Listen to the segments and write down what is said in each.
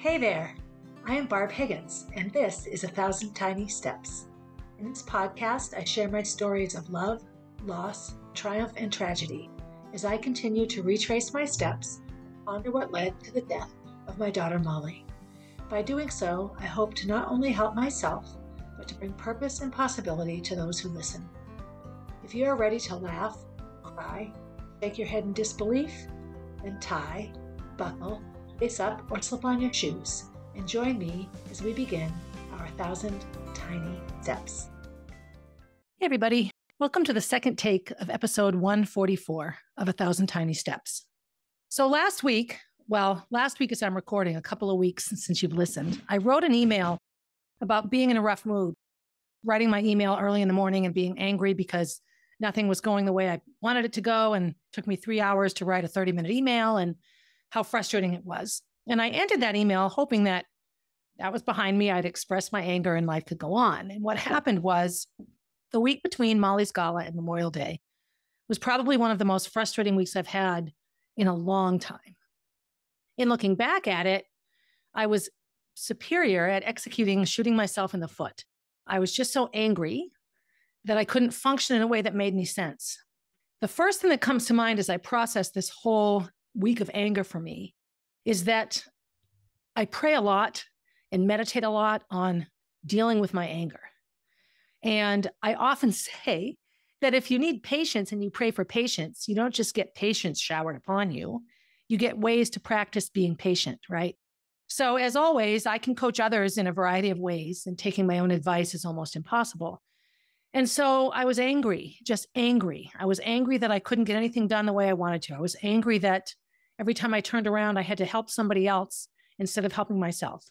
Hey there, I am Barb Higgins, and this is 1,000 Tiny Steps. In this podcast, I share my stories of love, loss, triumph, and tragedy as I continue to retrace my steps and ponder what led to the death of my daughter Molly. By doing so, I hope to not only help myself, but to bring purpose and possibility to those who listen. If you are ready to laugh, cry, shake your head in disbelief, then tie, buckle, lace up, or slip on your shoes and join me as we begin our 1,000 Tiny Steps. Hey everybody, welcome to the second take of episode 144 of 1,000 Tiny Steps. So last week as I'm recording, a couple of weeks since you've listened, I wrote an email about being in a rough mood, writing my email early in the morning and being angry because nothing was going the way I wanted it to go, and it took me 3 hours to write a 30-minute email and how frustrating it was. And I ended that email hoping that was behind me. I'd expressed my anger and life could go on. And what happened was the week between Molly's Gala and Memorial Day was probably one of the most frustrating weeks I've had in a long time. In looking back at it, I was superior at shooting myself in the foot. I was just so angry that I couldn't function in a way that made any sense. The first thing that comes to mind as I process this whole week of anger for me is that I pray a lot and meditate a lot on dealing with my anger. And I often say that if you need patience and you pray for patience, you don't just get patience showered upon you. You get ways to practice being patient, right? So as always, I can coach others in a variety of ways, and taking my own advice is almost impossible. And so I was angry, just angry. I was angry that I couldn't get anything done the way I wanted to. I was angry that every time I turned around, I had to help somebody else instead of helping myself.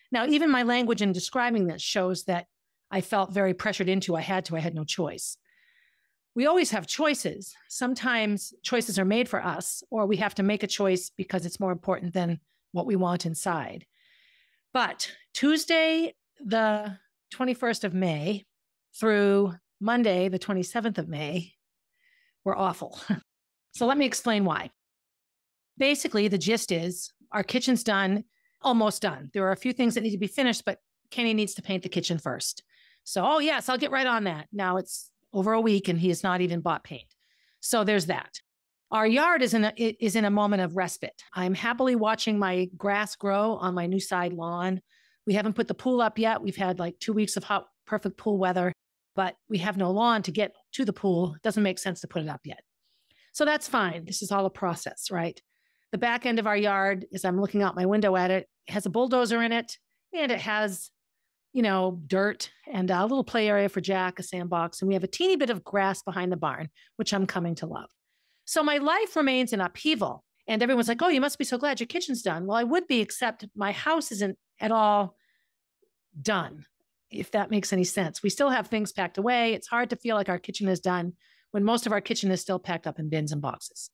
Now, even my language in describing this shows that I felt very pressured into. I had no choice. We always have choices. Sometimes choices are made for us, or we have to make a choice because it's more important than what we want inside. But Tuesday, the 21st of May, through Monday, the 27th of May, were awful. So let me explain why. Basically, the gist is our kitchen's done, almost done. There are a few things that need to be finished, but Kenny needs to paint the kitchen first. So, oh yes, I'll get right on that. Now it's over a week and he has not even bought paint. So there's that. Our yard is in a moment of respite. I'm happily watching my grass grow on my new side lawn. We haven't put the pool up yet. We've had like 2 weeks of hot, perfect pool weather, but we have no lawn to get to the pool. It doesn't make sense to put it up yet. So that's fine. This is all a process, right? The back end of our yard, as I'm looking out my window at it, has a bulldozer in it, and it has, dirt and a little play area for Jack, a sandbox. And we have a teeny bit of grass behind the barn, which I'm coming to love. So my life remains in upheaval. And everyone's like, oh, you must be so glad your kitchen's done. Well, I would be, except my house isn't at all done, if that makes any sense. We still have things packed away. It's hard to feel like our kitchen is done when most of our kitchen is still packed up in bins and boxes.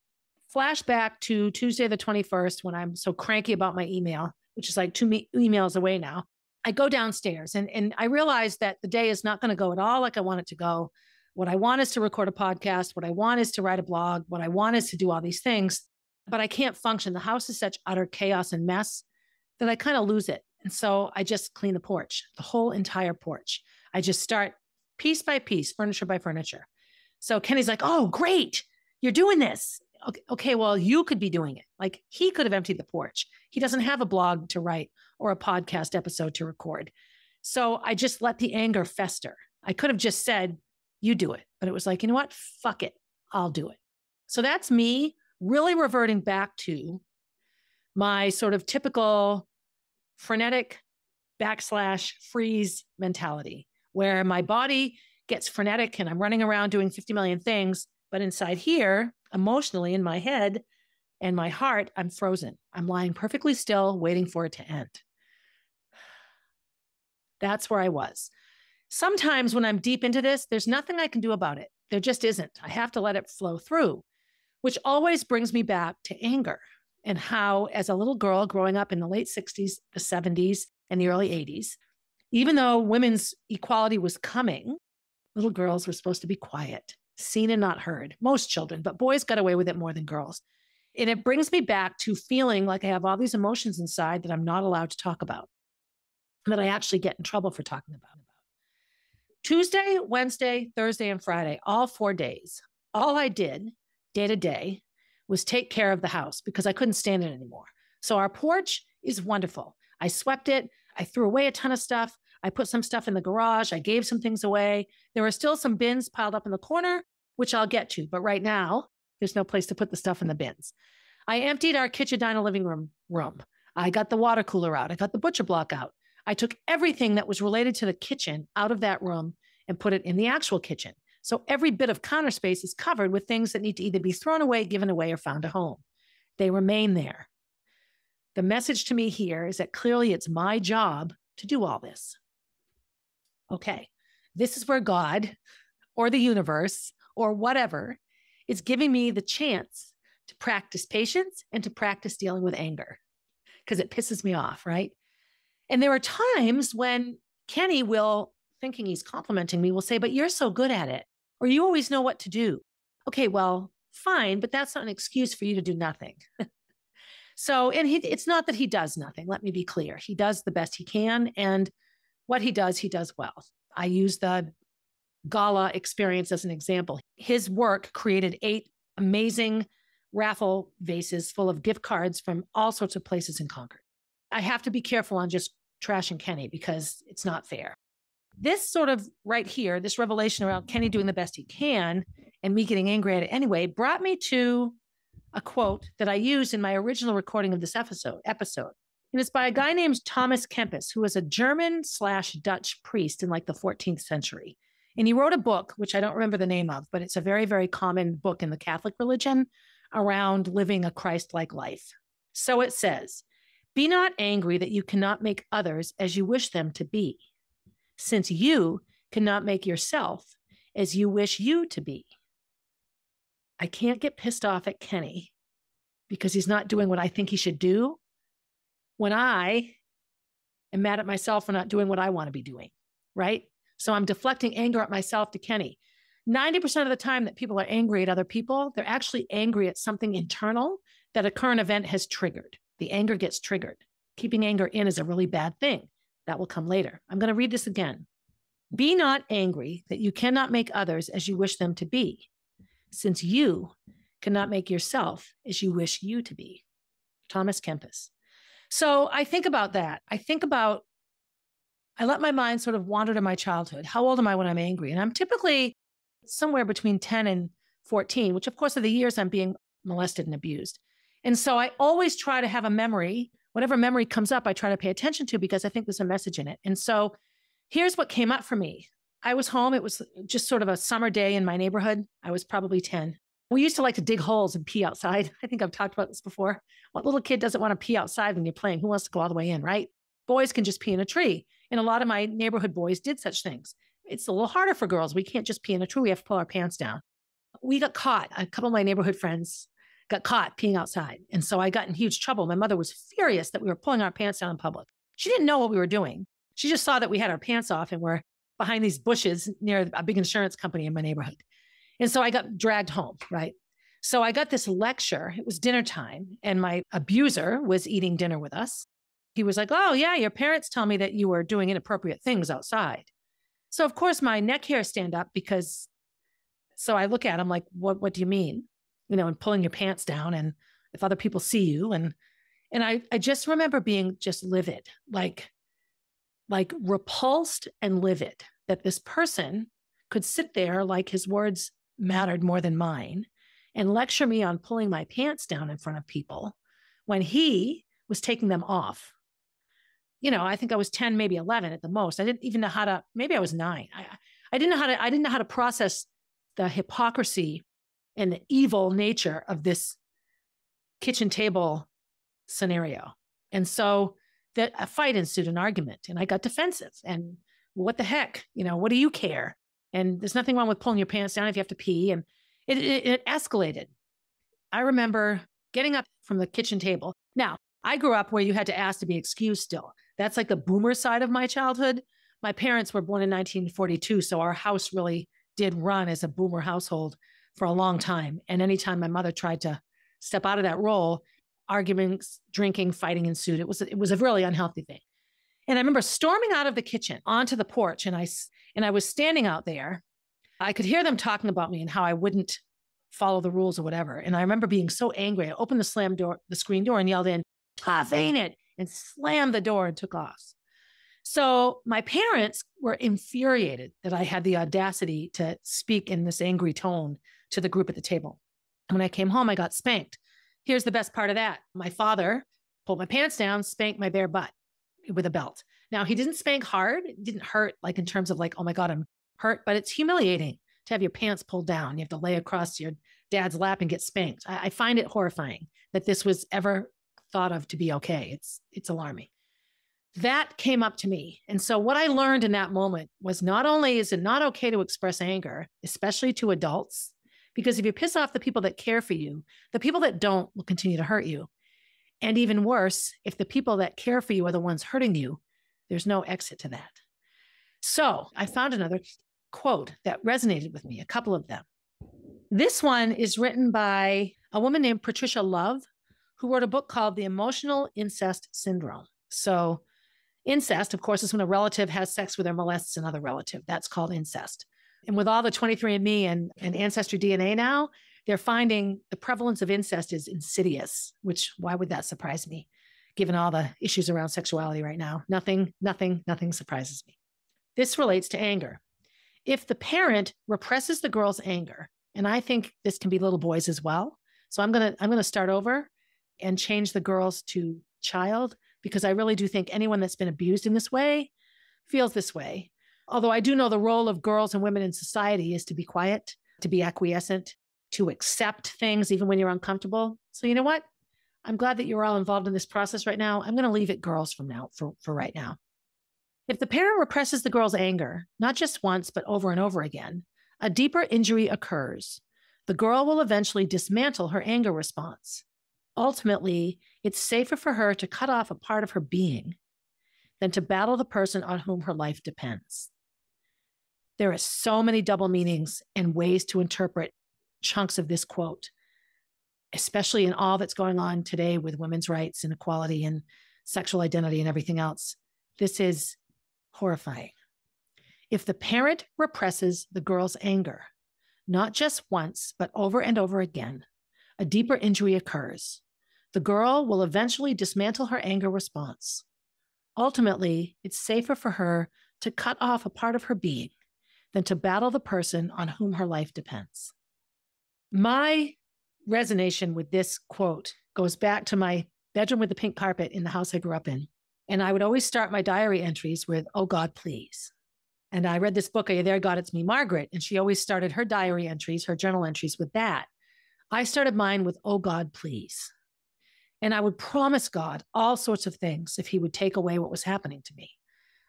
Flashback to Tuesday, the 21st, when I'm so cranky about my email, which is like 2 emails away now. I go downstairs and I realize that the day is not going to go at all like I want it to go. What I want is to record a podcast. What I want is to write a blog. What I want is to do all these things, but I can't function. The house is such utter chaos and mess that I kind of lose it. And so I just clean the porch, the whole entire porch. I just start piece by piece, furniture by furniture. So Kenny's like, oh, great. You're doing this. Okay, well, you could be doing it. Like, he could have emptied the porch. He doesn't have a blog to write or a podcast episode to record. So I just let the anger fester. I could have just said, you do it. But it was like, you know what? Fuck it. I'll do it. So that's me really reverting back to my sort of typical frenetic / freeze mentality, where my body gets frenetic and I'm running around doing 50 million things. But inside here, emotionally in my head and my heart, I'm frozen. I'm lying perfectly still, waiting for it to end. That's where I was. Sometimes when I'm deep into this, there's nothing I can do about it. There just isn't. I have to let it flow through, which always brings me back to anger and how, as a little girl growing up in the late 60s, the 70s, and the early 80s, even though women's equality was coming, little girls were supposed to be quiet, seen and not heard. Most children, but boys got away with it more than girls. And it brings me back to feeling like I have all these emotions inside that I'm not allowed to talk about, and that I actually get in trouble for talking about. Tuesday, Wednesday, Thursday, and Friday, all 4 days, all I did day to day was take care of the house because I couldn't stand it anymore. So our porch is wonderful. I swept it. I threw away a ton of stuff. I put some stuff in the garage. I gave some things away. There are still some bins piled up in the corner, which I'll get to. But right now, there's no place to put the stuff in the bins. I emptied our kitchen, diner, living room. I got the water cooler out. I got the butcher block out. I took everything that was related to the kitchen out of that room and put it in the actual kitchen. So every bit of counter space is covered with things that need to either be thrown away, given away, or found a home. They remain there. The message to me here is that clearly it's my job to do all this. Okay, this is where God or the universe or whatever is giving me the chance to practice patience and to practice dealing with anger because it pisses me off, right? And there are times when Kenny will, thinking he's complimenting me, will say, but you're so good at it, or you always know what to do. Okay, well, fine, but that's not an excuse for you to do nothing. So, and it's not that he does nothing. Let me be clear. He does the best he can. And what he does well. I use the gala experience as an example. His work created 8 amazing raffle vases full of gift cards from all sorts of places in Concord. I have to be careful on just trashing Kenny because it's not fair. This sort of right here, this revelation around Kenny doing the best he can and me getting angry at it anyway, brought me to a quote that I used in my original recording of this episode. And it's by a guy named Thomas Kempis, who was a German/Dutch priest in like the 14th century. And he wrote a book, which I don't remember the name of, but it's a very, very common book in the Catholic religion around living a Christ-like life. So it says, be not angry that you cannot make others as you wish them to be, since you cannot make yourself as you wish you to be. I can't get pissed off at Kenny because he's not doing what I think he should do when I am mad at myself for not doing what I want to be doing, right? So I'm deflecting anger at myself to Kenny. 90% of the time that people are angry at other people, they're actually angry at something internal that a current event has triggered. The anger gets triggered. Keeping anger in is a really bad thing. That will come later. I'm going to read this again. Be not angry that you cannot make others as you wish them to be, since you cannot make yourself as you wish you to be. Thomas Kempis. So I think about that. I let my mind sort of wander to my childhood. How old am I when I'm angry? And I'm typically somewhere between 10 and 14, which of course are the years I'm being molested and abused. And so I always try to have a memory. Whatever memory comes up, I try to pay attention to because I think there's a message in it. And so here's what came up for me. I was home. It was just sort of a summer day in my neighborhood. I was probably 10. We used to like to dig holes and pee outside. I think I've talked about this before. What little kid doesn't want to pee outside when you're playing? Who wants to go all the way in, right? Boys can just pee in a tree. And a lot of my neighborhood boys did such things. It's a little harder for girls. We can't just pee in a tree. We have to pull our pants down. We got caught. A couple of my neighborhood friends got caught peeing outside. And so I got in huge trouble. My mother was furious that we were pulling our pants down in public. She didn't know what we were doing. She just saw that we had our pants off and we're behind these bushes near a big insurance company in my neighborhood. And so I got dragged home, right? So I got this lecture. It was dinner time and my abuser was eating dinner with us. He was like, oh yeah, your parents tell me that you were doing inappropriate things outside. So of course my neck hairs stand up because, so I look at him like, what do you mean? And pulling your pants down and if other people see you. And I just remember being just livid, like repulsed and livid that this person could sit there like his words mattered more than mine and lecture me on pulling my pants down in front of people when he was taking them off. I think I was 10, maybe 11 at the most. I didn't even know how to, maybe I was 9. I didn't know how to process the hypocrisy and the evil nature of this kitchen table scenario. And so that a fight ensued, an argument, and I got defensive and what the heck, what do you care? And there's nothing wrong with pulling your pants down if you have to pee. And it escalated. I remember getting up from the kitchen table. Now, I grew up where you had to ask to be excused still. That's like the boomer side of my childhood. My parents were born in 1942, so our house really did run as a boomer household for a long time. And anytime my mother tried to step out of that role, arguments, drinking, fighting ensued. It was a really unhealthy thing. And I remember storming out of the kitchen onto the porch, and I was standing out there. I could hear them talking about me and how I wouldn't follow the rules or whatever. And I remember being so angry. I opened the screen door and yelled in, "Tough, ain't it?" and slammed the door and took off. So my parents were infuriated that I had the audacity to speak in this angry tone to the group at the table. And when I came home, I got spanked. Here's the best part of that. My father pulled my pants down, spanked my bare butt with a belt. Now, he didn't spank hard. It didn't hurt, like in terms of like, oh my God, I'm hurt, but it's humiliating to have your pants pulled down. You have to lay across your dad's lap and get spanked. I find it horrifying that this was ever thought of to be okay. It's alarming. That came up to me. And so what I learned in that moment was not only is it not okay to express anger, especially to adults, because if you piss off the people that care for you, the people that don't will continue to hurt you. And even worse, if the people that care for you are the ones hurting you, there's no exit to that. So I found another quote that resonated with me, a couple of them. This one is written by a woman named Patricia Love, who wrote a book called The Emotional Incest Syndrome. So incest, of course, is when a relative has sex with or molests another relative. That's called incest. And with all the 23andMe and Ancestry DNA now, they're finding the prevalence of incest is insidious, which why would that surprise me, given all the issues around sexuality right now? Nothing surprises me. This relates to anger. If the parent represses the girl's anger, and I think this can be little boys as well, so I'm gonna start over and change the girls to child, because I really do think anyone that's been abused in this way feels this way. Although I do know the role of girls and women in society is to be quiet, to be acquiescent, to accept things even when you're uncomfortable. So you know what? I'm glad that you're all involved in this process right now. I'm going to leave it girls for right now. If the parent represses the girl's anger, not just once, but over and over again, a deeper injury occurs. The girl will eventually dismantle her anger response. Ultimately, it's safer for her to cut off a part of her being than to battle the person on whom her life depends. There are so many double meanings and ways to interpret chunks of this quote, especially in all that's going on today with women's rights and equality and sexual identity and everything else. This is horrifying. If the parent represses the girl's anger, not just once, but over and over again, a deeper injury occurs. The girl will eventually dismantle her anger response. Ultimately, it's safer for her to cut off a part of her being than to battle the person on whom her life depends. My resonation with this quote goes back to my bedroom with the pink carpet in the house I grew up in. And I would always start my diary entries with, "Oh God, please." And I read this book, Are You There, God? It's Me, Margaret. And she always started her diary entries, her journal entries with that. I started mine with, "Oh God, please." And I would promise God all sorts of things if he would take away what was happening to me.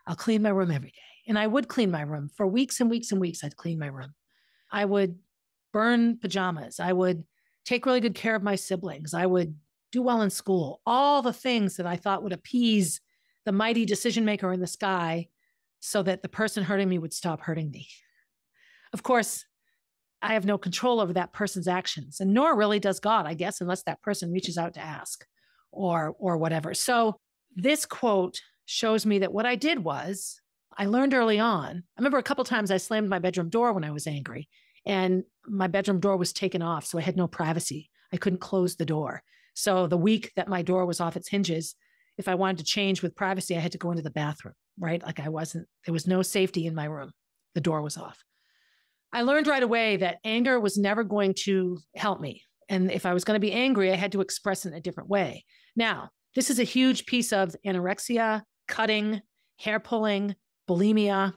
I'll clean my room every day. And I would clean my room for weeks and weeks and weeks. I'd clean my room. I would burn pajamas. I would take really good care of my siblings. I would do well in school. All the things that I thought would appease the mighty decision maker in the sky so that the person hurting me would stop hurting me. Of course, I have no control over that person's actions, and nor really does God, I guess, unless that person reaches out to ask or whatever. So this quote shows me that what I did was I learned early on. I remember a couple of times I slammed my bedroom door when I was angry, and my bedroom door was taken off, so I had no privacy. I couldn't close the door. So the week that my door was off its hinges, if I wanted to change with privacy, I had to go into the bathroom, right? Like there was no safety in my room. The door was off. I learned right away that anger was never going to help me. And if I was going to be angry, I had to express it in a different way. Now, this is a huge piece of anorexia, cutting, hair pulling, bulimia.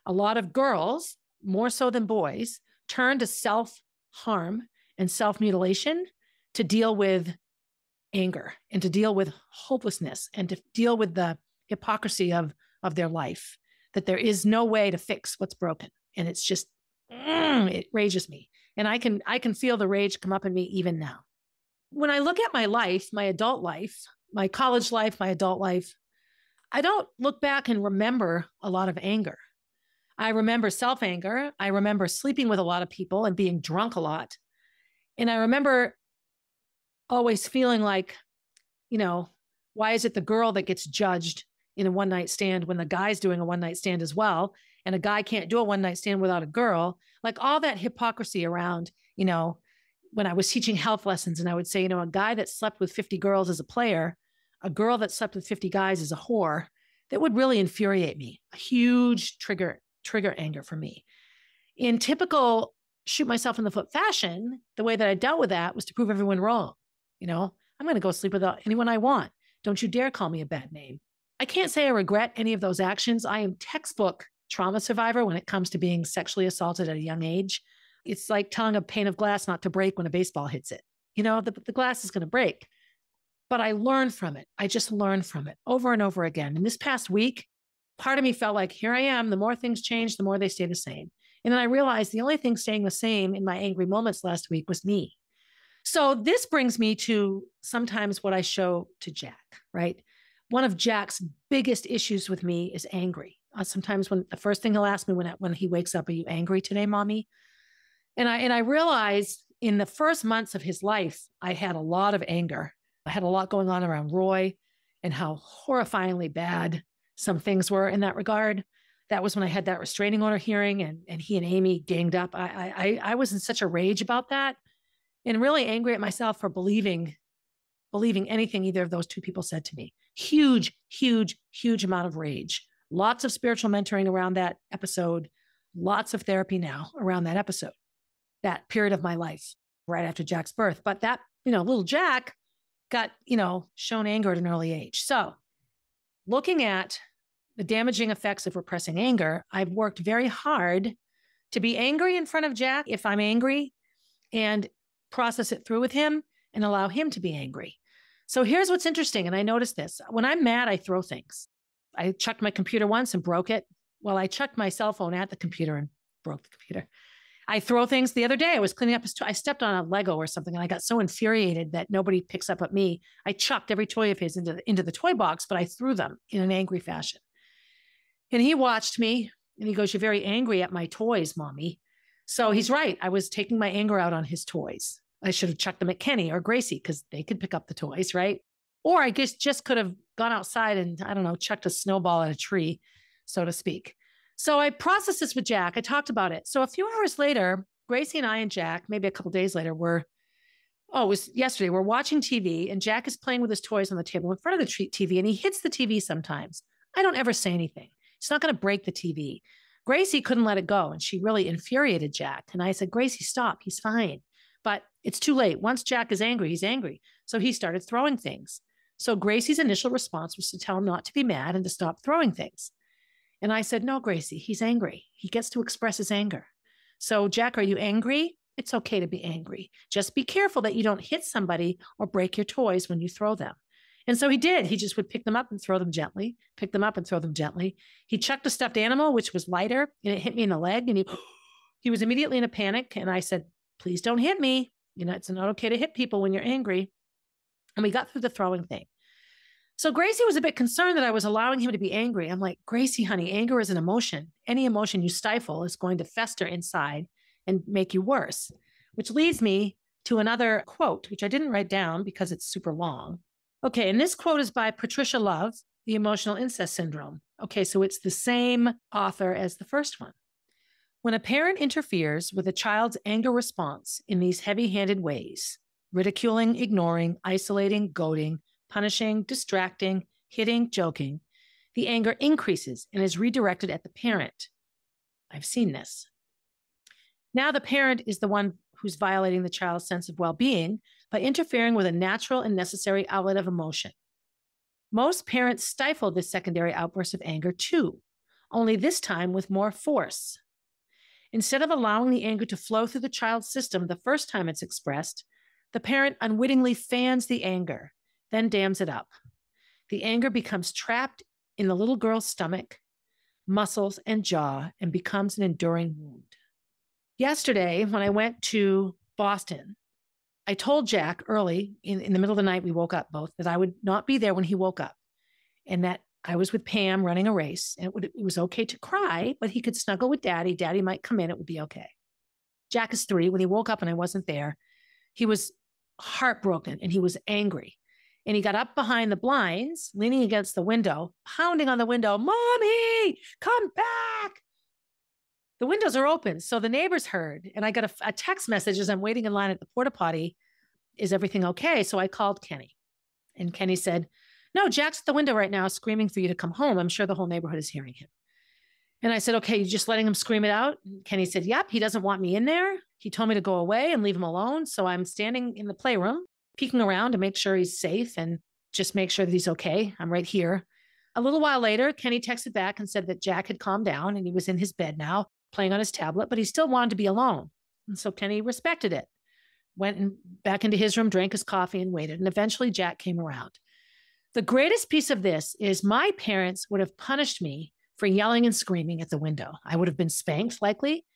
A lot of girls, more so than boys, turn to self-harm and self-mutilation to deal with anger and to deal with hopelessness and to deal with the hypocrisy of their life, that there is no way to fix what's broken. And it's just, it rages me. And I can feel the rage come up in me even now. When I look at my life, my adult life, my college life, my adult life, I don't look back and remember a lot of anger. I remember self-anger. I remember sleeping with a lot of people and being drunk a lot. And I remember always feeling like, why is it the girl that gets judged in a one night stand when the guy's doing a one night stand as well? And a guy can't do a one night stand without a girl. Like all that hypocrisy around, when I was teaching health lessons and I would say, a guy that slept with 50 girls is a player, a girl that slept with 50 guys is a whore. That would really infuriate me. A huge trigger anger for me. In typical shoot myself in the foot fashion, the way that I dealt with that was to prove everyone wrong. I'm going to go sleep with anyone I want. Don't you dare call me a bad name. I can't say I regret any of those actions. I am textbook trauma survivor when it comes to being sexually assaulted at a young age. It's like telling a pane of glass not to break when a baseball hits it. The glass is going to break. But I learned from it. I just learned from it over and over again. And this past week, part of me felt like, here I am. The more things change, the more they stay the same. And then I realized the only thing staying the same in my angry moments last week was me. So this brings me to sometimes what I show to Jack, right? One of Jack's biggest issues with me is angry. Sometimes when the first thing he'll ask me when he wakes up, are you angry today, mommy? And I realized in the first months of his life, I had a lot of anger. I had a lot going on around Roy and how horrifyingly bad some things were in that regard. That was when I had that restraining order hearing and he and Amy ganged up. I was in such a rage about that and really angry at myself for believing anything either of those two people said to me. Huge, huge, huge amount of rage. Lots of spiritual mentoring around that episode. Lots of therapy now around that episode, that period of my life right after Jack's birth. But that, little Jack got, shown anger at an early age. So looking at the damaging effects of repressing anger, I've worked very hard to be angry in front of Jack if I'm angry and process it through with him and allow him to be angry. So here's what's interesting. And I noticed this. When I'm mad, I throw things. I chucked my computer once and broke it. Well, I chucked my cell phone at the computer and broke the computer. I throw things. The other day, I was cleaning up his toy. I stepped on a Lego or something, and I got so infuriated that nobody picks up at me. I chucked every toy of his into the toy box, but I threw them in an angry fashion. And he watched me, and he goes, "You're very angry at my toys, mommy." So he's right. I was taking my anger out on his toys. I should have chucked them at Kenny or Gracie because they could pick up the toys, right? Or I guess just could have gone outside and, I don't know, chucked a snowball at a tree, so to speak. So I processed this with Jack. I talked about it. So a few hours later, Gracie and I and Jack, maybe a couple of days later, it was yesterday, we're watching TV and Jack is playing with his toys on the table in front of the TV and he hits the TV sometimes. I don't ever say anything. It's not going to break the TV. Gracie couldn't let it go and she really infuriated Jack. And I said, "Gracie, stop. He's fine." But it's too late. Once Jack is angry, he's angry. So he started throwing things. So Gracie's initial response was to tell him not to be mad and to stop throwing things. And I said, "No, Gracie, he's angry. He gets to express his anger. So Jack, are you angry? It's okay to be angry. Just be careful that you don't hit somebody or break your toys when you throw them." And so he did. He just would pick them up and throw them gently, pick them up and throw them gently. He chucked a stuffed animal, which was lighter, and it hit me in the leg. And he was immediately in a panic. And I said, "Please don't hit me. It's not okay to hit people when you're angry." And we got through the throwing thing. So Gracie was a bit concerned that I was allowing him to be angry. I'm like, "Gracie, honey, anger is an emotion. Any emotion you stifle is going to fester inside and make you worse," which leads me to another quote, which I didn't write down because it's super long. Okay, and this quote is by Patricia Love, The Emotional Incest Syndrome. Okay, so it's the same author as the first one. "When a parent interferes with a child's anger response in these heavy-handed ways, ridiculing, ignoring, isolating, goading, punishing, distracting, hitting, joking, the anger increases and is redirected at the parent." I've seen this. Now the parent is the one who's violating the child's sense of well-being by interfering with a natural and necessary outlet of emotion. Most parents stifle this secondary outburst of anger too, only this time with more force. Instead of allowing the anger to flow through the child's system the first time it's expressed, the parent unwittingly fans the anger, then dams it up. The anger becomes trapped in the little girl's stomach, muscles, and jaw and becomes an enduring wound. Yesterday, when I went to Boston, I told Jack early in the middle of the night, we woke up both, that I would not be there when he woke up and that I was with Pam running a race and it was okay to cry, but he could snuggle with Daddy. Daddy might come in. It would be okay. Jack is 3. When he woke up and I wasn't there, he was heartbroken and he was angry. And he got up behind the blinds, leaning against the window, pounding on the window, "Mommy, come back." The windows are open. So the neighbors heard, and I got a text message as I'm waiting in line at the porta potty. "Is everything okay?" So I called Kenny, and Kenny said, "No, Jack's at the window right now screaming for you to come home. I'm sure the whole neighborhood is hearing him." And I said, "Okay, you just letting him scream it out?" And Kenny said, "Yep, he doesn't want me in there. He told me to go away and leave him alone. So I'm standing in the playroom, peeking around to make sure he's safe and just make sure that he's okay. I'm right here." A little while later, Kenny texted back and said that Jack had calmed down and he was in his bed now, playing on his tablet, but he still wanted to be alone. And so Kenny respected it, went back into his room, drank his coffee and waited. And eventually Jack came around. The greatest piece of this is my parents would have punished me for yelling and screaming at the window. I would have been spanked likely,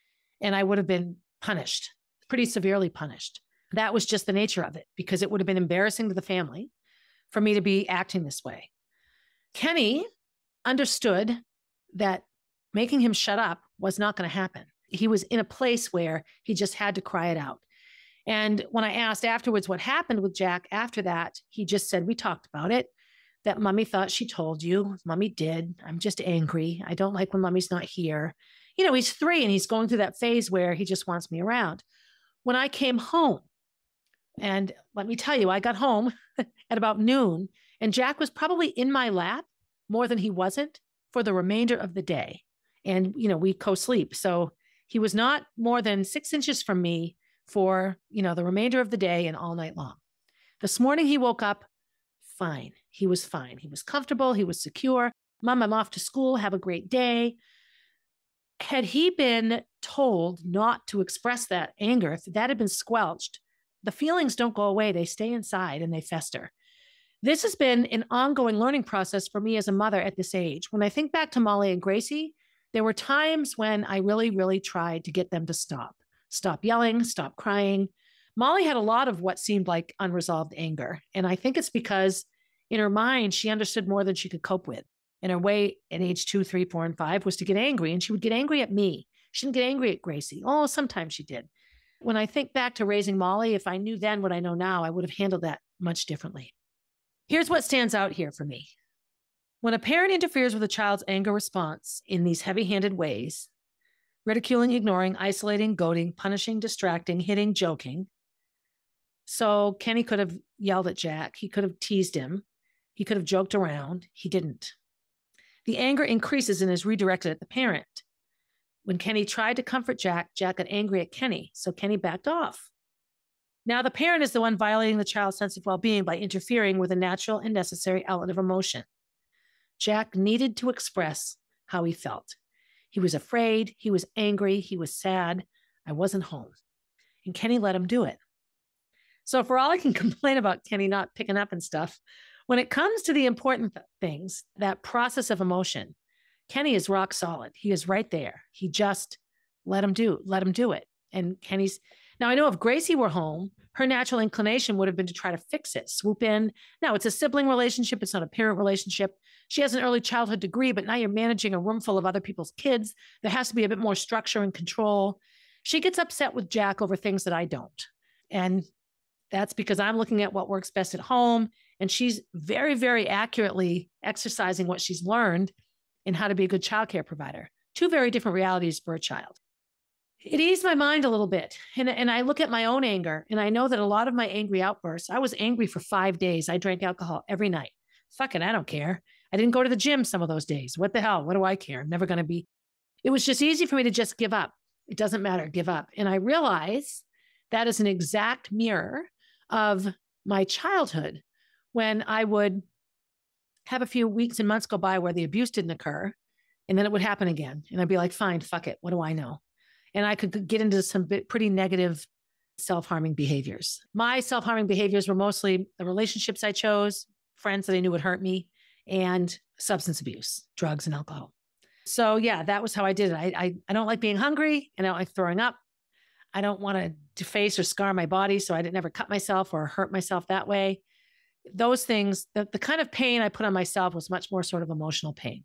and I would have been punished, pretty severely punished. That was just the nature of it because it would have been embarrassing to the family for me to be acting this way. Kenny understood that making him shut up was not going to happen. He was in a place where he just had to cry it out. And when I asked afterwards what happened with Jack after that, he just said, "We talked about it, that Mommy thought she told you. Mommy did. I'm just angry. I don't like when Mommy's not here." You know, he's 3 and he's going through that phase where he just wants me around. When I came home, and let me tell you, I got home at about noon, and Jack was probably in my lap more than he wasn't for the remainder of the day. And, you know, we co-sleep. So he was not more than 6 inches from me for, you know, the remainder of the day and all night long. This morning he woke up fine. He was fine. He was comfortable. He was secure. "Mom, I'm off to school. Have a great day." Had he been told not to express that anger, if that had been squelched, the feelings don't go away. They stay inside and they fester. This has been an ongoing learning process for me as a mother at this age. When I think back to Molly and Gracie, there were times when I really, really tried to get them to stop yelling, stop crying. Molly had a lot of what seemed like unresolved anger. And I think it's because in her mind, she understood more than she could cope with. And her way at age 2, 3, 4, and 5 was to get angry. And she would get angry at me. She didn't get angry at Gracie. Oh, sometimes she did. When I think back to raising Molly, if I knew then what I know now, I would have handled that much differently. Here's what stands out here for me. When a parent interferes with a child's anger response in these heavy-handed ways, ridiculing, ignoring, isolating, goading, punishing, distracting, hitting, joking. So Kenny could have yelled at Jack. He could have teased him. He could have joked around. He didn't. The anger increases and is redirected at the parent. When Kenny tried to comfort Jack, Jack got angry at Kenny, so Kenny backed off. Now the parent is the one violating the child's sense of well-being by interfering with a natural and necessary outlet of emotion. Jack needed to express how he felt. He was afraid, he was angry, he was sad. I wasn't home. And Kenny let him do it. So for all I can complain about Kenny not picking up and stuff, when it comes to the important things, that process of emotion, Kenny is rock solid. He is right there. He just let him do it. And now I know if Gracie were home, her natural inclination would have been to try to fix it, swoop in. Now it's a sibling relationship. It's not a parent relationship. She has an early childhood degree, but now you're managing a room full of other people's kids. There has to be a bit more structure and control. She gets upset with Jack over things that I don't. And that's because I'm looking at what works best at home. And she's very, very accurately exercising what she's learned in how to be a good childcare provider. 2 very different realities for a child. It eased my mind a little bit. And I look at my own anger, and I know that a lot of my angry outbursts, I was angry for 5 days. I drank alcohol every night. Fuck it, I don't care. I didn't go to the gym some of those days. What the hell? What do I care? I'm never going to be. It was just easy for me to just give up. It doesn't matter, give up. And I realize that is an exact mirror of my childhood when I would have a few weeks and months go by where the abuse didn't occur, and then it would happen again. And I'd be like, fine, fuck it. What do I know? And I could get into some pretty negative self-harming behaviors. My self-harming behaviors were mostly the relationships I chose, friends that I knew would hurt me, and substance abuse, drugs and alcohol. So yeah, that was how I did it. I don't like being hungry, and I don't like throwing up. I don't want to deface or scar my body, so I didn't ever cut myself or hurt myself that way. Those things, the kind of pain I put on myself was much more sort of emotional pain.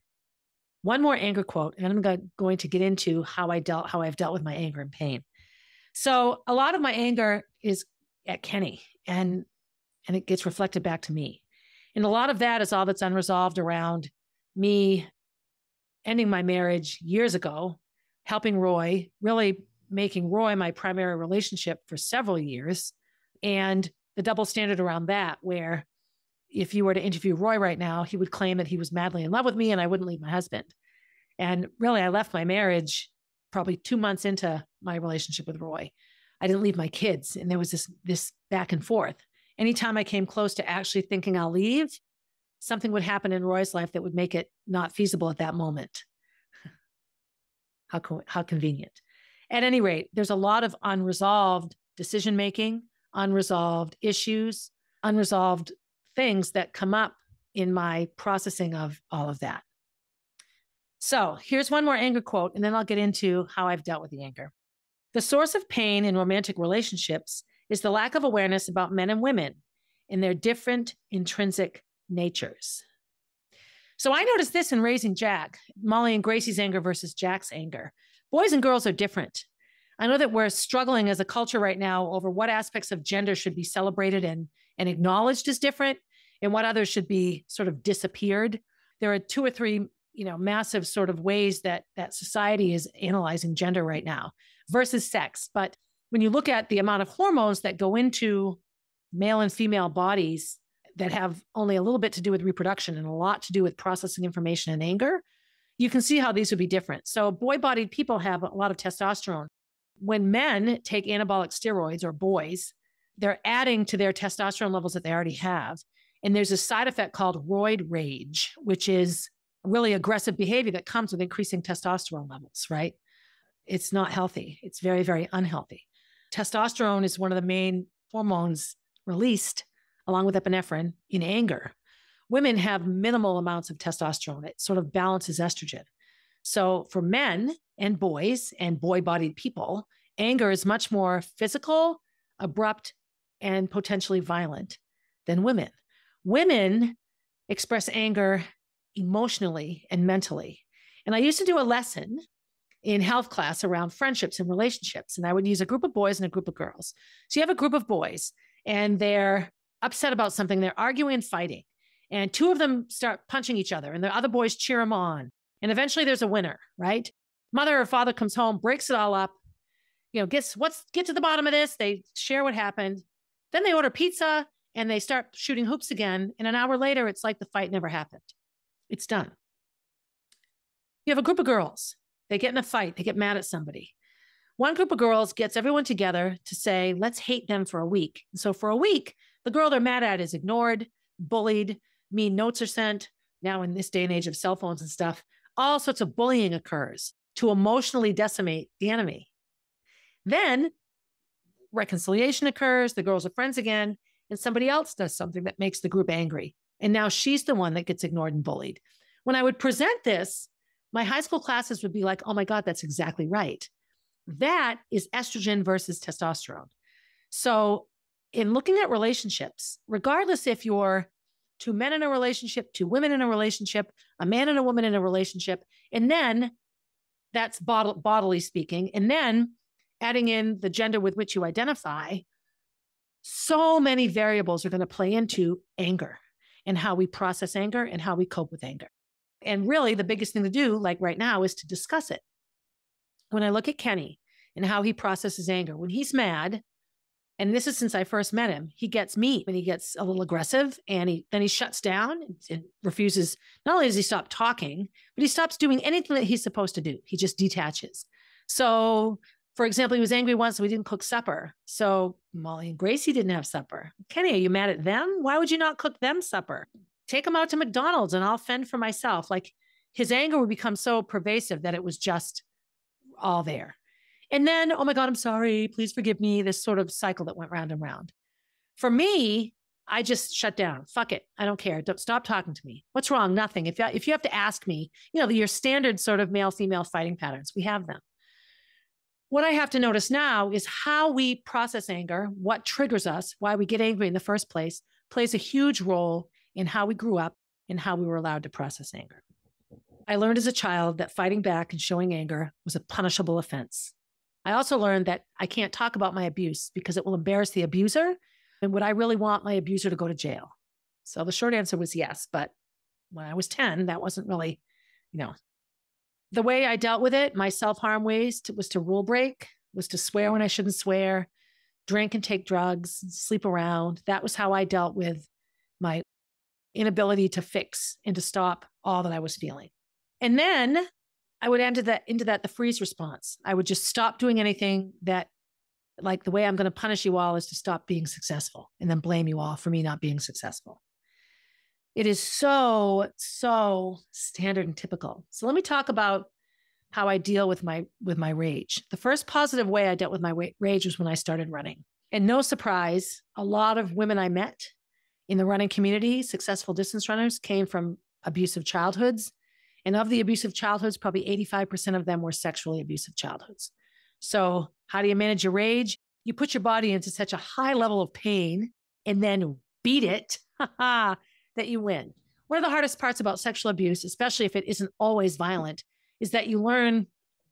One more anger quote, and I'm going to get into how I've dealt with my anger and pain. So a lot of my anger is at Kenny. and it gets reflected back to me. And a lot of that is all that's unresolved around me ending my marriage years ago, helping Roy, really making Roy my primary relationship for several years, and the double standard around that, where if you were to interview Roy right now, he would claim that he was madly in love with me and I wouldn't leave my husband. And really, I left my marriage probably 2 months into my relationship with Roy. I didn't leave my kids. And there was this back and forth. Anytime I came close to actually thinking I'll leave, something would happen in Roy's life that would make it not feasible at that moment. How convenient. At any rate, there's a lot of unresolved decision-making, unresolved issues, unresolved things that come up in my processing of all of that. So here's one more anger quote, and then I'll get into how I've dealt with the anger. The source of pain in romantic relationships is the lack of awareness about men and women in their different intrinsic natures. So I noticed this in raising Jack, Molly and Gracie's anger versus Jack's anger. Boys and girls are different. I know that we're struggling as a culture right now over what aspects of gender should be celebrated and acknowledged as different and what others should be sort of disappeared. There are 2 or 3, massive sort of ways that society is analyzing gender right now versus sex. But when you look at the amount of hormones that go into male and female bodies that have only a little bit to do with reproduction and a lot to do with processing information and anger, you can see how these would be different. So boy-bodied people have a lot of testosterone. When men take anabolic steroids, or boys, they're adding to their testosterone levels that they already have. And there's a side effect called roid rage, which is really aggressive behavior that comes with increasing testosterone levels, right? It's not healthy. It's very, very unhealthy. Testosterone is one of the main hormones released along with epinephrine in anger. Women have minimal amounts of testosterone. It sort of balances estrogen. So for men and boys and boy-bodied people, anger is much more physical, abrupt, and potentially violent than women. Women express anger emotionally and mentally. And I used to do a lesson in health class around friendships and relationships, and I would use a group of boys and a group of girls. So you have a group of boys, and they're upset about something. They're arguing and fighting. And 2 of them start punching each other, and the other boys cheer them on. And eventually there's a winner, right? Mother or father comes home, breaks it all up, get to the bottom of this. They share what happened. Then they order pizza and they start shooting hoops again. And an hour later, it's like the fight never happened. It's done. You have a group of girls. They get in a fight. They get mad at somebody. One group of girls gets everyone together to say, let's hate them for a week. And so for a week, the girl they're mad at is ignored, bullied, mean notes are sent. Now in this day and age of cell phones and stuff, all sorts of bullying occurs to emotionally decimate the enemy. Then reconciliation occurs, the girls are friends again, and somebody else does something that makes the group angry. And now she's the one that gets ignored and bullied. When I would present this, my high school classes would be like, oh my God, that's exactly right. That is estrogen versus testosterone. So in looking at relationships, regardless if you're 2 men in a relationship, 2 women in a relationship, a man and a woman in a relationship, and then that's bodily speaking, and then adding in the gender with which you identify, so many variables are going to play into anger and how we process anger and how we cope with anger. And really the biggest thing to do, like right now, is to discuss it. When I look at Kenny and how he processes anger, when he's mad, and this is since I first met him, he gets me and he gets a little aggressive, and then he shuts down and refuses. Not only does he stop talking, but he stops doing anything that he's supposed to do. He just detaches. So, for example, he was angry once, so we didn't cook supper. So Molly and Gracie didn't have supper. Kenny, are you mad at them? Why would you not cook them supper? Take them out to McDonald's and I'll fend for myself. Like, his anger would become so pervasive that it was just all there. And then, oh my God, I'm sorry, please forgive me, this sort of cycle that went round and round. For me, I just shut down. Fuck it. I don't care. Don't stop talking to me. What's wrong? Nothing. If you have to ask me, your standard sort of male-female fighting patterns, we have them. What I have to notice now is how we process anger, what triggers us, why we get angry in the first place, plays a huge role in how we grew up and how we were allowed to process anger. I learned as a child that fighting back and showing anger was a punishable offense. I also learned that I can't talk about my abuse because it will embarrass the abuser And would I really want my abuser to go to jail? So the short answer was yes. But when I was 10, that wasn't really, the way I dealt with it, my self-harm ways was to rule break, was to swear when I shouldn't swear, drink and take drugs, sleep around. That was how I dealt with my inability to fix and to stop all that I was feeling. And then I would enter into the freeze response. I would just stop doing anything that, like, the way I'm going to punish you all is to stop being successful and then blame you all for me not being successful. It is so standard and typical. So let me talk about how I deal with my rage. The first positive way I dealt with my rage was when I started running. And no surprise, a lot of women I met in the running community, successful distance runners, came from abusive childhoods. And of the abusive childhoods, probably 85% of them were sexually abusive childhoods. So how do you manage your rage? You put your body into such a high level of pain and then beat it that you win. One of the hardest parts about sexual abuse, especially if it isn't always violent, is that you learn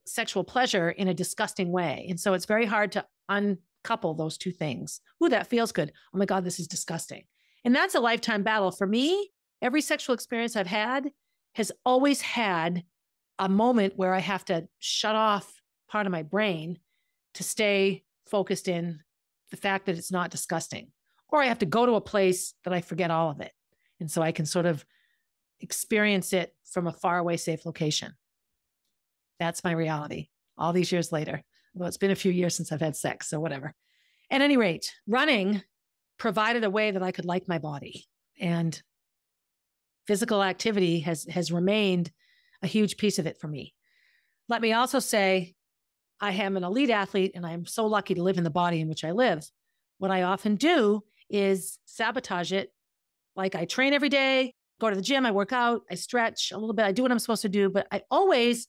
sexual pleasure in a disgusting way. And so it's very hard to uncouple those two things. Ooh, that feels good. Oh my God, this is disgusting. And that's a lifetime battle. For me, every sexual experience I've had has always had a moment where I have to shut off part of my brain to stay focused in the fact that it's not disgusting. Or I have to go to a place that I forget all of it. And so I can sort of experience it from a faraway, safe location. That's my reality all these years later. Although it's been a few years since I've had sex, so whatever. At any rate, running provided a way that I could like my body. And physical activity has remained a huge piece of it for me. Let me also say, I am an elite athlete and I'm so lucky to live in the body in which I live. What I often do is sabotage it. Like, I train every day, go to the gym, I work out, I stretch a little bit, I do what I'm supposed to do, but I always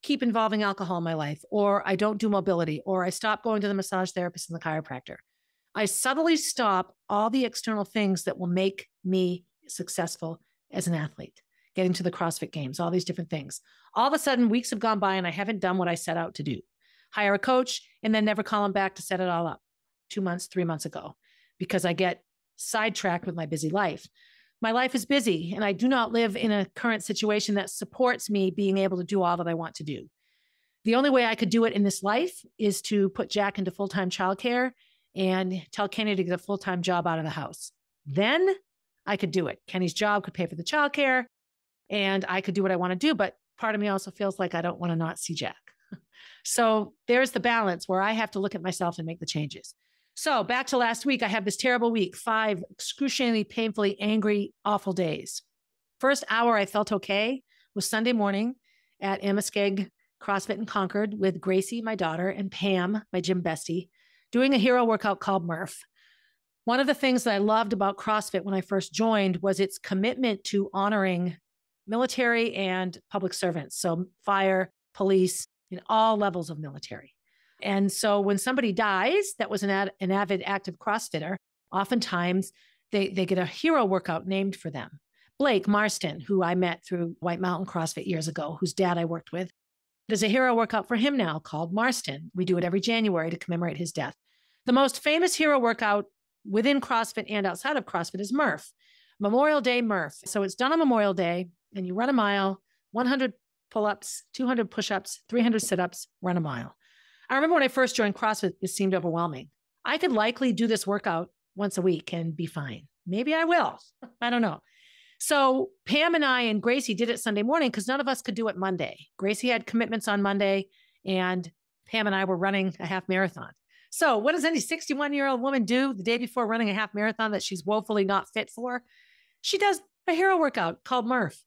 keep involving alcohol in my life, or I don't do mobility, or I stop going to the massage therapist and the chiropractor. I subtly stop all the external things that will make me successful as an athlete, getting to the CrossFit games, all these different things. All of a sudden, weeks have gone by and I haven't done what I set out to do. Hire a coach and then never call him back to set it all up 2 months, 3 months ago, because I get sidetracked with my busy life. My life is busy and I do not live in a current situation that supports me being able to do all that I want to do. The only way I could do it in this life is to put Jack into full-time childcare and tell Kenny to get a full-time job out of the house. Then I could do it. Kenny's job could pay for the childcare and I could do what I want to do. But part of me also feels like I don't want to not see Jack. So there's the balance where I have to look at myself and make the changes. So back to last week, I had this terrible week, 5 excruciatingly, painfully angry, awful days. First hour I felt okay was Sunday morning at Amoskeag CrossFit in Concord with Gracie, my daughter, and Pam, my gym bestie, doing a hero workout called Murph. One of the things that I loved about CrossFit when I first joined was its commitment to honoring military and public servants. So fire, police, in all levels of military. And so when somebody dies that was an avid active CrossFitter, oftentimes they get a hero workout named for them. Blake Marston, who I met through White Mountain CrossFit years ago, whose dad I worked with, there's a hero workout for him now called Marston. We do it every January to commemorate his death. The most famous hero workout within CrossFit and outside of CrossFit is Murph, Memorial Day Murph. So it's done on Memorial Day and you run a mile, 100 pull-ups, 200 push-ups, 300 sit-ups, run a mile. I remember when I first joined CrossFit, it seemed overwhelming. I could likely do this workout once a week and be fine. Maybe I will. I don't know. So Pam and I and Gracie did it Sunday morning because none of us could do it Monday. Gracie had commitments on Monday and Pam and I were running a half marathon. So what does any 61-year-old woman do the day before running a half marathon that she's woefully not fit for? She does a hero workout called Murph.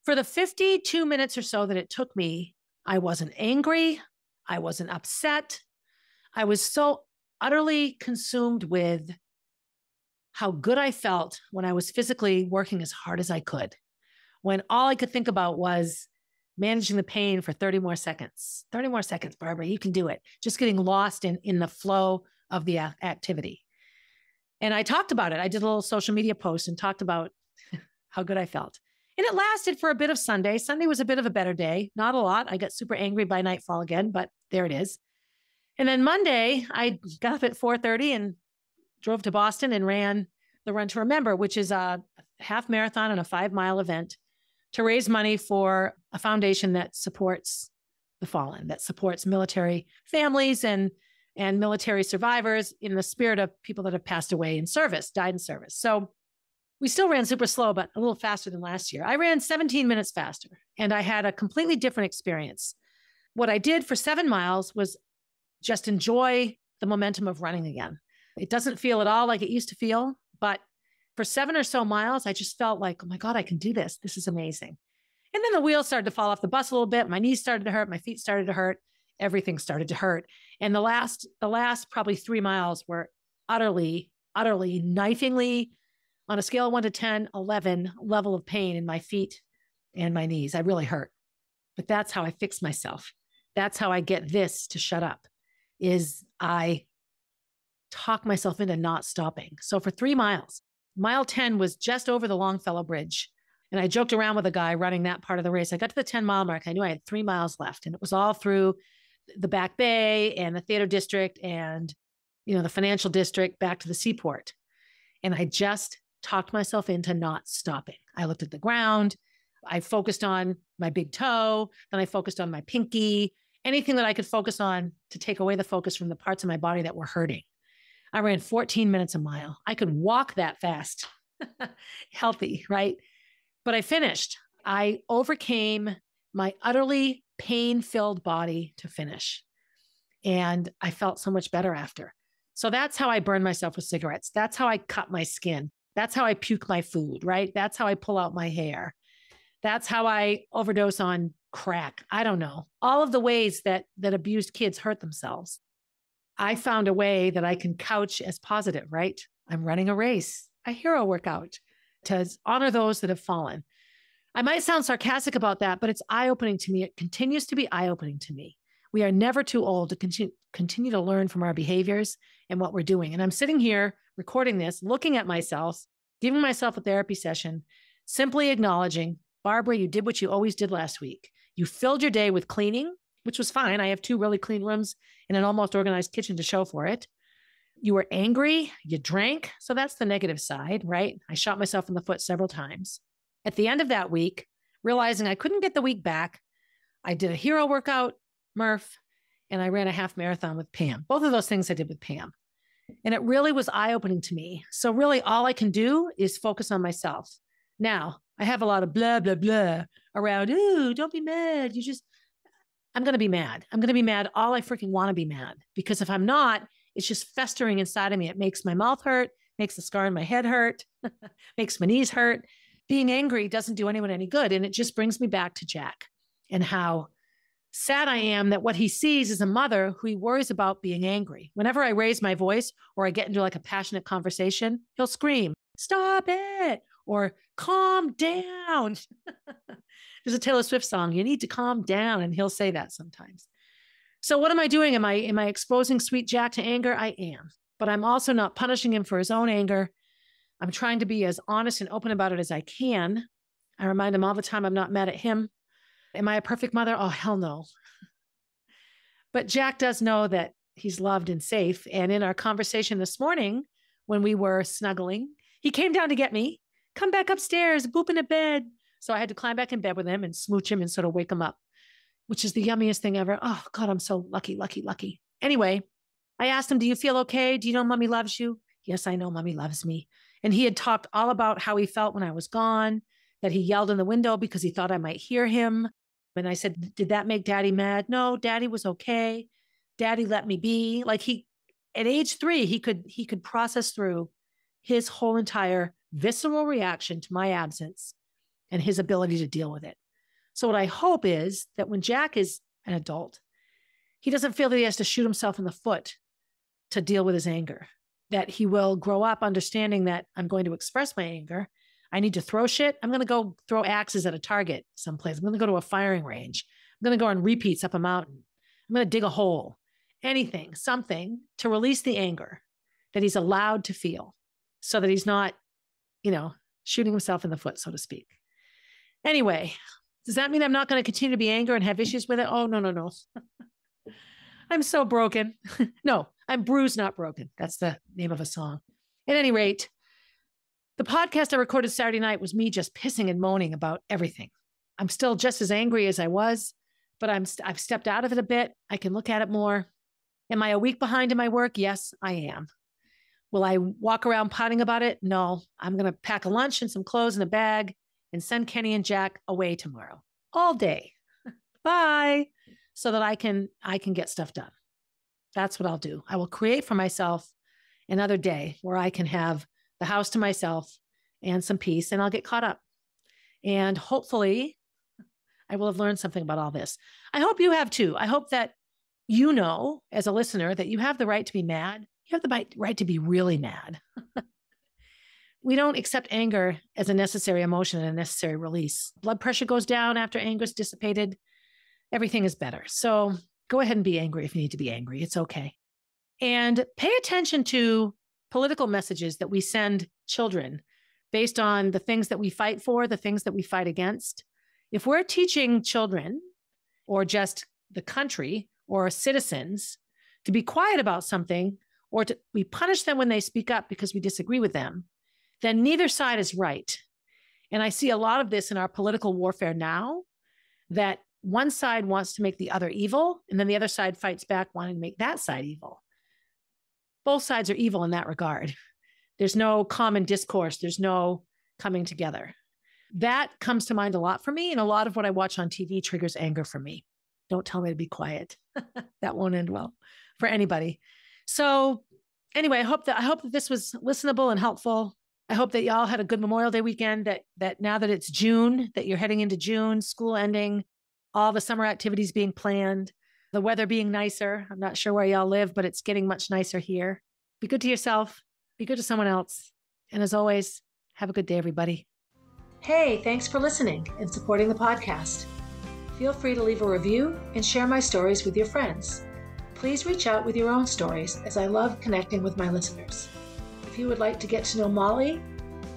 For the 52 minutes or so that it took me, I wasn't angry. I wasn't upset. I was so utterly consumed with how good I felt when I was physically working as hard as I could, when all I could think about was managing the pain for 30 more seconds. 30 more seconds, Barbara, you can do it. Just getting lost in the flow of the activity. And I talked about it. I did a little social media post and talked about how good I felt. And it lasted for a bit of Sunday. Sunday was a bit of a better day. Not a lot. I got super angry by nightfall again, but there it is. And then Monday, I got up at 4:30 and drove to Boston and ran the Run to Remember, which is a half marathon and a 5-mile event to raise money for a foundation that supports the fallen, that supports military families and military survivors in the spirit of people that have passed away in service, died in service. So we still ran super slow, but a little faster than last year. I ran 17 minutes faster, and I had a completely different experience. What I did for 7 miles was just enjoy the momentum of running again. It doesn't feel at all like it used to feel, but for 7 or so miles, I just felt like, oh my God, I can do this. This is amazing. And then the wheels started to fall off the bus a little bit. My knees started to hurt. My feet started to hurt. Everything started to hurt. And the last probably 3 miles were utterly, knifingly, on a scale of 1 to 10, 11 level of pain in my feet and my knees. I really hurt. But that's how I fix myself. That's how I get this to shut up, is I talk myself into not stopping. So for 3 miles, mile 10 was just over the Longfellow Bridge. And I joked around with a guy running that part of the race. I got to the 10-mile mark. I knew I had 3 miles left. And it was all through the Back Bay and the Theater District and, the financial district back to the seaport. And I just talked myself into not stopping. I looked at the ground. I focused on my big toe. Then I focused on my pinky, anything that I could focus on to take away the focus from the parts of my body that were hurting. I ran 14 minutes a mile. I could walk that fast, healthy, right? But I finished. I overcame my utterly pain-filled body to finish. And I felt so much better after. So that's how I burn myself with cigarettes. That's how I cut my skin. That's how I puke my food, right? That's how I pull out my hair. That's how I overdose on crack. I don't know. All of the ways that abused kids hurt themselves. I found a way that I can couch as positive, right? I'm running a race, a hero workout to honor those that have fallen. I might sound sarcastic about that, but it's eye-opening to me. It continues to be eye-opening to me. We are never too old to continue to learn from our behaviors and what we're doing. And I'm sitting here recording this, looking at myself, giving myself a therapy session, simply acknowledging, Barbara, you did what you always did last week. You filled your day with cleaning, which was fine. I have 2 really clean rooms and an almost organized kitchen to show for it. You were angry, you drank. So that's the negative side, right? I shot myself in the foot several times. At the end of that week, realizing I couldn't get the week back, I did a hero workout, Murph, and I ran a half marathon with Pam. Both of those things I did with Pam. And it really was eye-opening to me. So really all I can do is focus on myself. Now, I have a lot of blah, blah, blah around, ooh, don't be mad. I'm going to be mad. I'm going to be mad all I freaking want to be mad. Because if I'm not, it's just festering inside of me. It makes my mouth hurt, makes the scar in my head hurt, makes my knees hurt. Being angry doesn't do anyone any good. And it just brings me back to Jack and how sad I am that what he sees is a mother who he worries about being angry. Whenever I raise my voice or I get into like a passionate conversation, he'll scream, stop it, or calm down. There's a Taylor Swift song, you need to calm down. And he'll say that sometimes. So what am I doing? Am I exposing sweet Jack to anger? I am, but I'm also not punishing him for his own anger. I'm trying to be as honest and open about it as I can. I remind him all the time I'm not mad at him. Am I a perfect mother? Oh, hell no. But Jack does know that he's loved and safe. And in our conversation this morning, when we were snuggling, he came down to get me, come back upstairs, boop in a bed. So I had to climb back in bed with him and smooch him and sort of wake him up, which is the yummiest thing ever. Oh God, I'm so lucky, lucky, lucky. Anyway, I asked him, do you feel okay? Do you know mommy loves you? Yes, I know mommy loves me. And he had talked all about how he felt when I was gone, that he yelled in the window because he thought I might hear him. And I said, did that make daddy mad? No, daddy was okay. Daddy let me be. Like at age 3, he could process through his whole entire visceral reaction to my absence and his ability to deal with it. So what I hope is that when Jack is an adult, he doesn't feel that he has to shoot himself in the foot to deal with his anger, that he will grow up understanding that I'm going to express my anger. I need to throw shit. I'm going to go throw axes at a target someplace. I'm going to go to a firing range. I'm going to go on repeats up a mountain. I'm going to dig a hole, anything, something to release the anger that he's allowed to feel so that he's not, shooting himself in the foot, so to speak. Anyway, does that mean I'm not going to continue to be angry and have issues with it? Oh, no. I'm so broken. No, I'm bruised, not broken. That's the name of a song. At any rate, the podcast I recorded Saturday night was me just pissing and moaning about everything. I'm still just as angry as I was, but I've stepped out of it a bit. I can look at it more. Am I a week behind in my work? Yes, I am. Will I walk around pouting about it? No. I'm going to pack a lunch and some clothes in a bag and send Kenny and Jack away tomorrow, all day. Bye. So that I can get stuff done. That's what I'll do. I will create for myself another day where I can have the house to myself and some peace, and I'll get caught up. And hopefully I will have learned something about all this. I hope you have too. I hope that you know, as a listener, that you have the right to be mad. You have the right to be really mad. We don't accept anger as a necessary emotion and a necessary release. Blood pressure goes down after anger is dissipated. Everything is better. So go ahead and be angry if you need to be angry. It's okay. And pay attention to political messages that we send children based on the things that we fight for, the things that we fight against. If we're teaching children or just the country or citizens to be quiet about something, or we punish them when they speak up because we disagree with them, then neither side is right. And I see a lot of this in our political warfare now, that one side wants to make the other evil, and then the other side fights back wanting to make that side evil. Both sides are evil in that regard. There's no common discourse. There's no coming together. That comes to mind a lot for me, and a lot of what I watch on TV triggers anger for me. Don't tell me to be quiet. That won't end well for anybody. So anyway, I hope that this was listenable and helpful. I hope that y'all had a good Memorial Day weekend, that now that it's June, that you're heading into June, school ending, all the summer activities being planned, the weather being nicer. I'm not sure where y'all live, but it's getting much nicer here. Be good to yourself. Be good to someone else. And as always, have a good day, everybody. Hey, thanks for listening and supporting the podcast. Feel free to leave a review and share my stories with your friends. Please reach out with your own stories, as I love connecting with my listeners. If you would like to get to know Molly,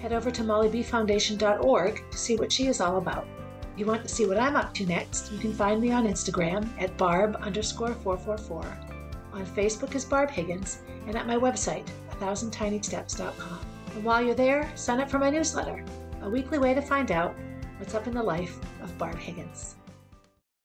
head over to mollybfoundation.org to see what she is all about. If you want to see what I'm up to next, you can find me on Instagram at barb_444, on Facebook as Barb Higgins, and at my website, 1000tinysteps.com. And while you're there, sign up for my newsletter, a weekly way to find out what's up in the life of Barb Higgins.